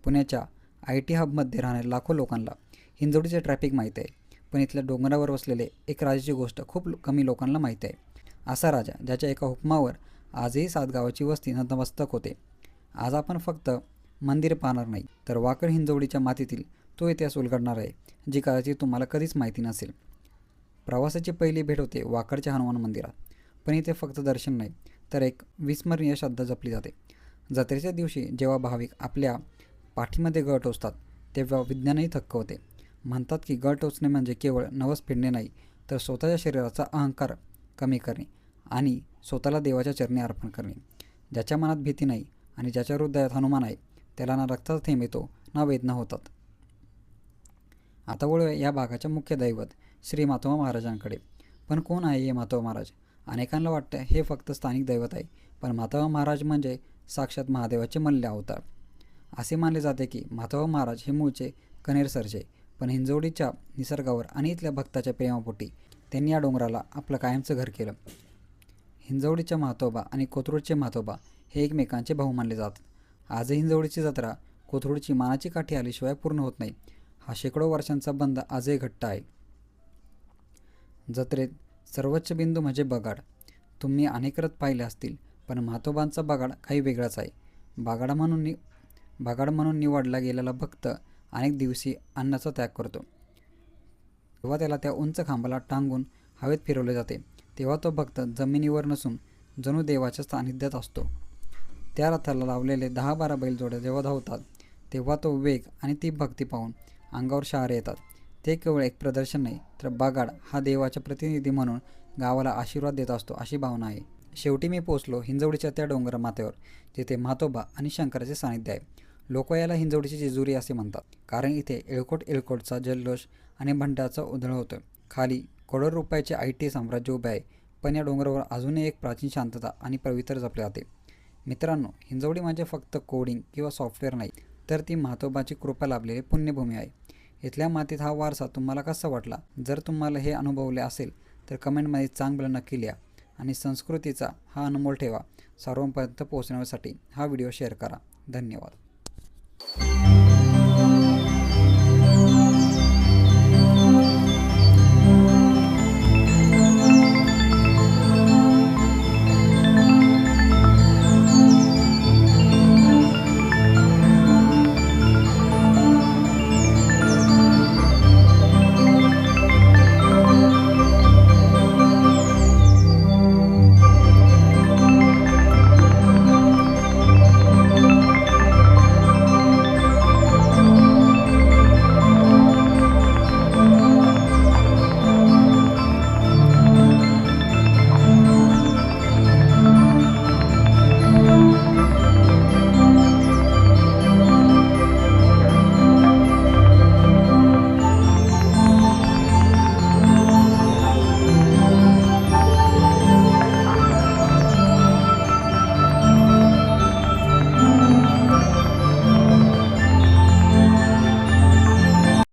पुण्याच्या IT हबमध्ये राहणाऱ्या लाखो लोकांना हिंजवडीचे ट्रॅफिक माहीत आहे, पण इथल्या डोंगरावर वसलेले एक राजाची गोष्ट खूप कमी लोकांना माहीत आहे. असा राजा ज्याच्या एका हुकमावर आजही 7 गावाची वस्ती नतमस्तक होते. आज आपण फक्त मंदिर पाहणार नाही, तर वाकड हिंजवडीच्या मातीतील तो इतिहास उलगडणार आहे, जी कदाचित तुम्हाला कधीच माहिती नसेल. प्रवासाची पहिली भेट होते वाकडच्या हनुमान मंदिरात. पण इथे फक्त दर्शन नाही, तर एक विस्मरणीय श्रद्धा जपली जाते. जत्रेच्या दिवशी जेव्हा भाविक आपल्या पाठीमध्ये गळ टोचतात, तेव्हा विज्ञानही थक्क होते. म्हणतात की गळ टोचणे म्हणजे केवळ नवस फेडणे नाही, तर स्वतःच्या शरीराचा अहंकार कमी करणे आणि स्वतःला देवाच्या चरणी अर्पण करणे. ज्याच्या मनात भीती नाही आणि ज्याच्या हृदयात हनुमान आहे, त्याला ना रक्ताचा थेंब येतो ना वेदना होतात. आता वळूया या भागाच्या मुख्य दैवत श्री मातोबा महाराजांकडे. पण कोण आहे हे मातोबा महाराज? अनेकांना वाटतं हे फक्त स्थानिक दैवत आहे, पण मातोबा महाराज म्हणजे साक्षात महादेवाचे मल्ले अवतार. असे मानले जाते की मातोबा महाराज हे मूळचे कनेरसरचे, पण हिंजवडीच्या निसर्गावर आणि इथल्या भक्ताच्या प्रेमापोटी त्यांनी या डोंगराला आपलं कायमचं घर केलं. हिंजवडीच्या म्हातोबा आणि कोथरूडचे म्हातोबा हे एकमेकांचे भाऊ मानले जातात. आजही हिंजवडीची जत्रा कोथरूडची मानाची काठी आल्याशिवाय पूर्ण होत नाही. हा शेकडो वर्षांचा बंध आजही घट्ट आहे. जत्रेत सर्वोच्च बिंदू म्हणजे बगाड. तुम्ही अनेक रथ पाहिले असतील, पण म्हातोबांचा बगाड काही वेगळाच आहे. बगाड म्हणून निवडला गेलेला भक्त अनेक दिवशी अन्नाचा त्याग करतो. तेव्हा त्याला त्या उंच खांबाला टांगून हवेत फिरवले जाते. तेव्हा तो भक्त जमिनीवर नसून जणू देवाच्या सानिध्यात असतो. त्या रथाला लावलेले 10-12 बैलजोड्या जेव्हा धावतात, तेव्हा तो वेग आणि ती भक्ती पाहून अंगावर शहारे येतात. ते केवळ एक प्रदर्शन नाही, तर बगाड हा देवाचा प्रतिनिधी म्हणून गावाला आशीर्वाद देत असतो अशी भावना आहे. शेवटी मी पोचलो हिंजवडीच्या त्या डोंगर माथ्यावर, जिथे म्हातोबा आणि शंकराचे सानिध्य आहे. लोक याला हिंजवडीची जेजुरी असे म्हणतात, कारण इथे एळकोटचा जल्लोष आणि भंडाचा उधळ होतो. खाली करोडो रुपयाचे IT साम्राज्य उभे आहे, पण या डोंगरावर अजूनही एक प्राचीन शांतता आणि पवित्र जपले जाते. मित्रांनो, हिंजवडी म्हणजे फक्त कोडिंग किंवा सॉफ्टवेअर नाही, तर ती म्हातोबाची कृपा लाभलेली पुण्यभूमी आहे. इथल्या मातीत हा वारसा तुम्हाला कसा वाटला? जर तुम्हाला हे अनुभवले असेल तर कमेंटमध्ये चांगलं नक्की लिहा आणि संस्कृतीचा हा अनमोल ठेवा सर्वांपर्यंत पोहोचण्यासाठी हा व्हिडिओ शेअर करा. धन्यवाद.